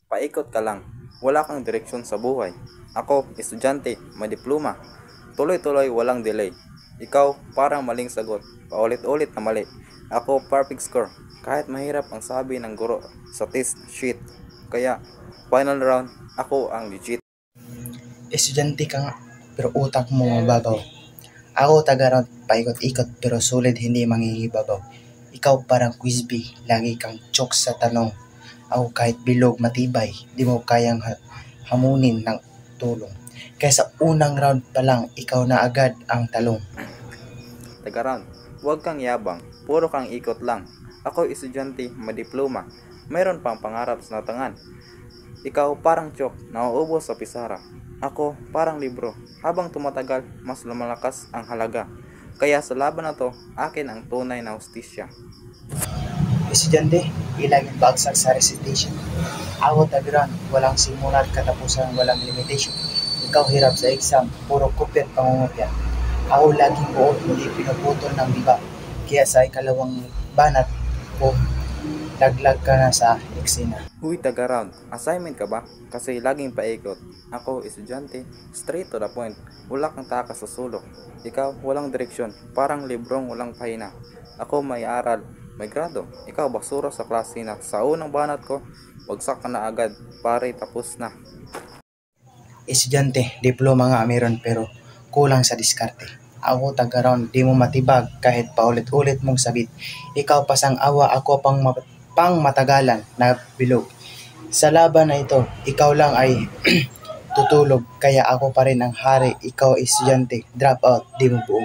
Paikot ka lang. Wala kang direksyon sa buhay. Ako, estudyante, may diploma. Tuloy-tuloy, walang delay. Ikaw, parang maling sagot. Paulit-ulit na mali. Ako, perfect score. Kahit mahirap ang sabi ng guro sa test sheet. Kaya, final round, ako ang legit. Estudyante ka nga, pero utak mo mababaw. Ako taga-round, paikot-ikot pero sulit hindi mangingibabaw. Ikaw parang quizbee, lagi kang chok sa tanong. Ako kahit bilog matibay, di mo kayang hamunin ng tulong. Kaya sa unang round pa lang, ikaw na agad ang talong. Tagaran, huwag kang yabang. Puro kang ikot lang. Ako, estudyante, may diploma. Mayroon pang pangarap sa natangan. Ikaw parang chok, nauubos sa pisara. Ako parang libro. Habang tumatagal, mas lumalakas ang halaga. Kaya sa laban na to, akin ang tunay na hustisya. Estudyante, ilaging bagsak sa recitation. Ako taga-round, walang simulat katapusan, walang limitation. Ikaw hirap sa exam, puro kopya at pangungopya. Ako laging buo, hindi pinuputol ng biba. Kaya sa ikalawang banat ko, laglag ka na sa eksena. Huy, taga-round, assignment ka ba? Kasi laging paikot. Ako, estudyante, straight to the point. Wala kang takas sa sulok. Ikaw, walang direksyon. Parang librong walang pahina. Ako may aral, may grado. Ikaw, basura sa klase na. Sa unang banat ko, bagsak ka na agad. Pare, tapos na. Estudyante, diploma nga meron pero kulang sa diskarte. Ako taga-round, di mo matibag kahit paulit-ulit mong sabit. Ikaw pasang awa, ako pang matagalan na bilog. Sa laban na ito, ikaw lang ay tutulog, kaya ako pa rin ang hari, ikaw estudyante, drop out, di mo buo.